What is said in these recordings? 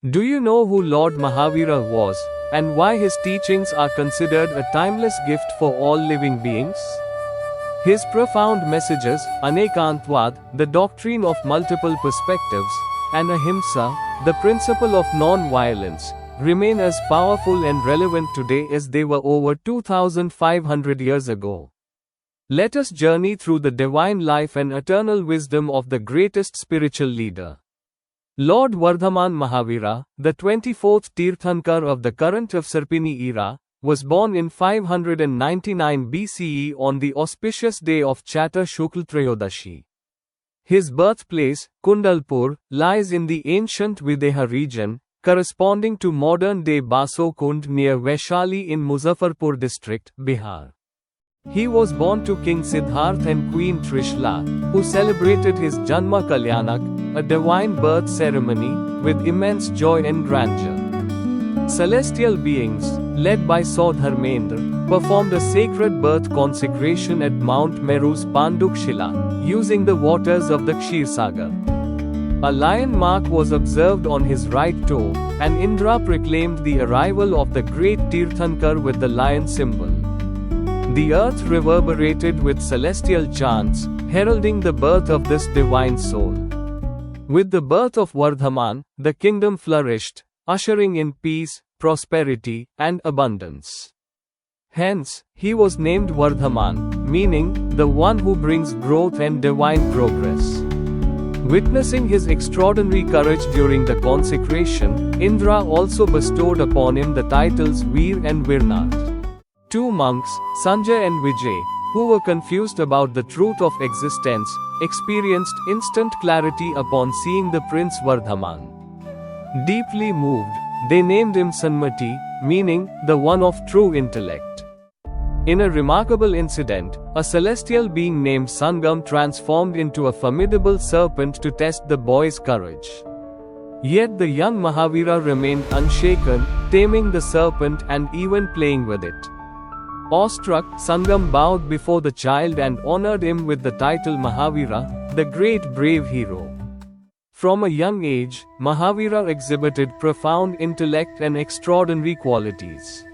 Do you know who Lord Mahavira was, and why his teachings are considered a timeless gift for all living beings? His profound messages, Anekantvad, the doctrine of multiple perspectives, and Ahimsa, the principle of non-violence, remain as powerful and relevant today as they were over 2,500 years ago. Let us journey through the divine life and eternal wisdom of the greatest spiritual leader. Lord Vardhaman Mahavira, the 24th Tirthankar of the current Avsarpini era, was born in 599 BCE on the auspicious day of Chaitra Shukla Trayodashi. His birthplace, Kundalpur, lies in the ancient Videha region, corresponding to modern-day Baso Kund near Vaishali in Muzaffarpur district, Bihar. He was born to King Siddharth and Queen Trishla, who celebrated his Janma Kalyanak, a divine birth ceremony, with immense joy and grandeur. Celestial beings, led by Saudharmendra, performed a sacred birth consecration at Mount Meru's Pandukshila, using the waters of the Kshirsagar. A lion mark was observed on his right toe, and Indra proclaimed the arrival of the great Tirthankar with the lion symbol. The earth reverberated with celestial chants, heralding the birth of this divine soul. With the birth of Vardhaman, the kingdom flourished, ushering in peace, prosperity, and abundance. Hence, he was named Vardhaman, meaning, the one who brings growth and divine progress. Witnessing his extraordinary courage during the consecration, Indra also bestowed upon him the titles Veer and Virnath. Two monks, Sanjay and Vijay, who were confused about the truth of existence, experienced instant clarity upon seeing the Prince Vardhaman. Deeply moved, they named him Sanmati, meaning, the one of true intellect. In a remarkable incident, a celestial being named Sangam transformed into a formidable serpent to test the boy's courage. Yet the young Mahavira remained unshaken, taming the serpent and even playing with it. Awestruck, Sangam bowed before the child and honored him with the title Mahavira, the great brave hero. From a young age, Mahavira exhibited profound intellect and extraordinary qualities.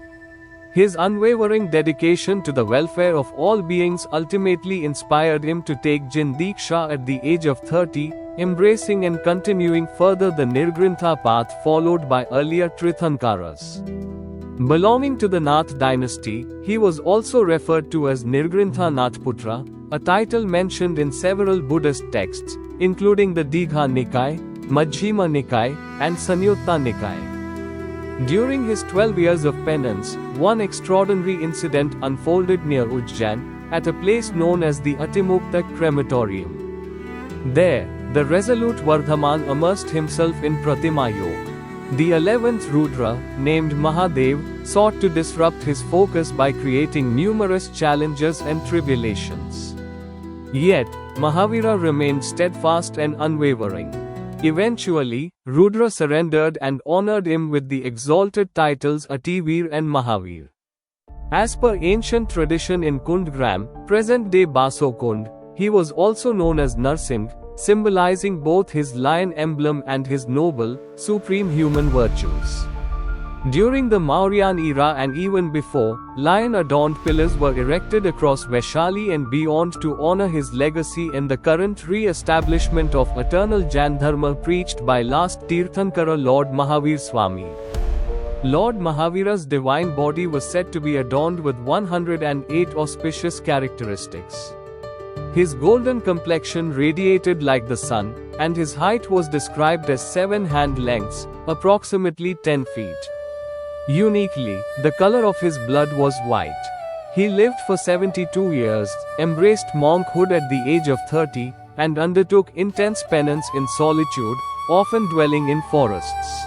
His unwavering dedication to the welfare of all beings ultimately inspired him to take Jindiksha at the age of 30, embracing and continuing further the Nirgrintha path followed by earlier Tirthankaras. Belonging to the Nath dynasty, he was also referred to as Nirgrintha Nathputra, a title mentioned in several Buddhist texts, including the Digha Nikaya, Majjhima Nikaya, and Sanyutta Nikaya. During his 12 years of penance, one extraordinary incident unfolded near Ujjain, at a place known as the Atimukta crematorium. There, the resolute Vardhaman immersed himself in Pratima Yoga. The 11th Rudra, named Mahadev, sought to disrupt his focus by creating numerous challenges and tribulations. Yet, Mahavira remained steadfast and unwavering. Eventually, Rudra surrendered and honored him with the exalted titles Ativir and Mahavir. As per ancient tradition in Kundgram, present-day Baso Kund, he was also known as Narsingh, symbolizing both his lion emblem and his noble, supreme human virtues. During the Mauryan era and even before, lion-adorned pillars were erected across Vaishali and beyond to honor his legacy in the current re-establishment of eternal Jandharma preached by last Tirthankara Lord Mahavir Swami. Lord Mahavira's divine body was said to be adorned with 108 auspicious characteristics. His golden complexion radiated like the sun, and his height was described as 7 hand lengths, approximately 10 feet. Uniquely, the color of his blood was white. He lived for 72 years, embraced monkhood at the age of 30, and undertook intense penance in solitude, often dwelling in forests.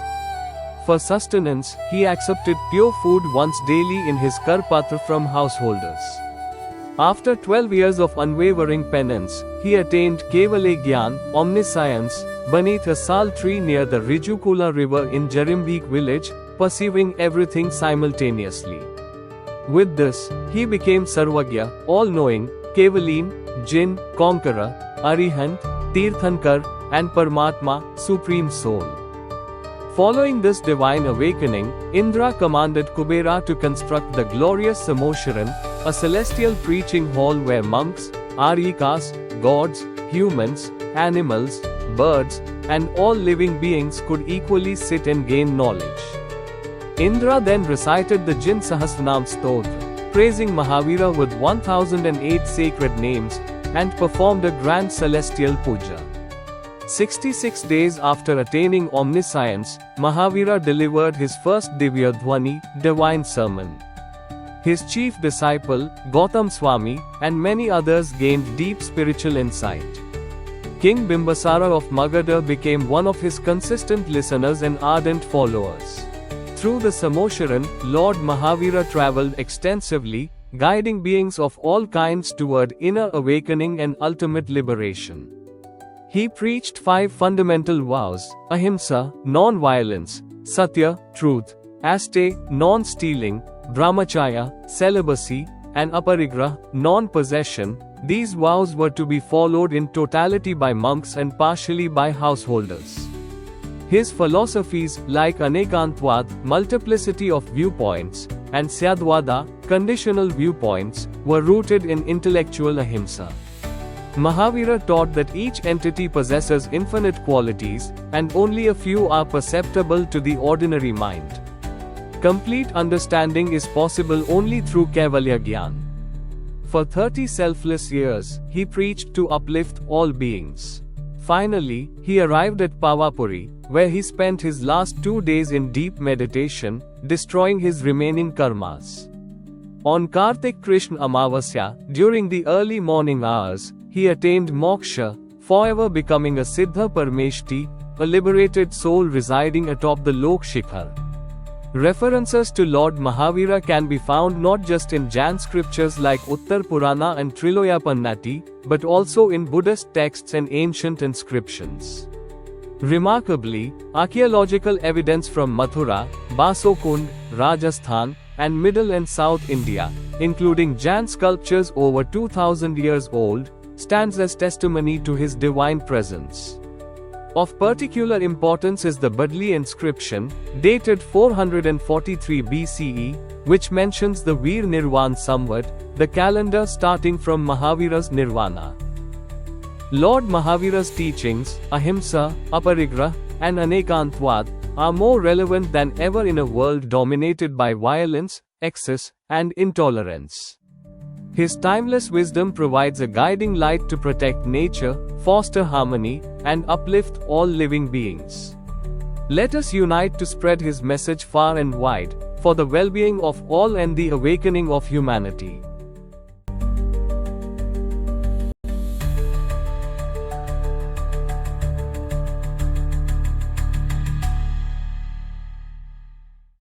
For sustenance, he accepted pure food once daily in his karpatra from householders. After 12 years of unwavering penance, he attained Kevale Gyan, omniscience, beneath a sal tree near the Rijukula river in Jarimbik village, perceiving everything simultaneously. With this, he became Sarvagya, all-knowing, Kevaleen, Jin, Conqueror, Arihant, Tirthankar, and Paramatma, Supreme Soul. Following this divine awakening, Indra commanded Kubera to construct the glorious Samosharan, a celestial preaching hall where monks, Aryikas, gods, humans, animals, birds, and all living beings could equally sit and gain knowledge. Indra then recited the Jin Sahasranam Stotra, praising Mahavira with 1008 sacred names, and performed a grand celestial puja. 66 days after attaining omniscience, Mahavira delivered his first Divya Dhwani, divine sermon. His chief disciple, Gautam Swami, and many others gained deep spiritual insight. King Bimbasara of Magadha became one of his consistent listeners and ardent followers. Through the Samosharan, Lord Mahavira traveled extensively, guiding beings of all kinds toward inner awakening and ultimate liberation. He preached 5 fundamental vows: ahimsa, non-violence; satya, truth; aste, non-stealing; brahmacharya, celibacy; and aparigrah, non-possession. These vows were to be followed in totality by monks and partially by householders. His philosophies, like Anekantvad, multiplicity of viewpoints, and Syadvada, conditional viewpoints, were rooted in intellectual ahimsa. Mahavira taught that each entity possesses infinite qualities, and only a few are perceptible to the ordinary mind. Complete understanding is possible only through Kaivalya Gyan. For 30 selfless years, he preached to uplift all beings. Finally, he arrived at Pavapuri, where he spent his last 2 days in deep meditation, destroying his remaining karmas. On Kartik Krishna Amavasya, during the early morning hours, he attained moksha, forever becoming a Siddha Parmeshti, a liberated soul residing atop the Lok Shikhar. References to Lord Mahavira can be found not just in Jain scriptures like Uttar Purana and Trilokyapannati, but also in Buddhist texts and ancient inscriptions. Remarkably, archaeological evidence from Mathura, Basokund, Rajasthan, and Middle and South India, including Jain sculptures over 2000 years old, stands as testimony to his divine presence. Of particular importance is the Badli inscription, dated 443 BCE, which mentions the Veer Nirvan Samvat, the calendar starting from Mahavira's Nirvana. Lord Mahavira's teachings, ahimsa, aparigrah, and anekantvad, are more relevant than ever in a world dominated by violence, excess, and intolerance. His timeless wisdom provides a guiding light to protect nature, foster harmony, and uplift all living beings. Let us unite to spread his message far and wide, for the well-being of all and the awakening of humanity.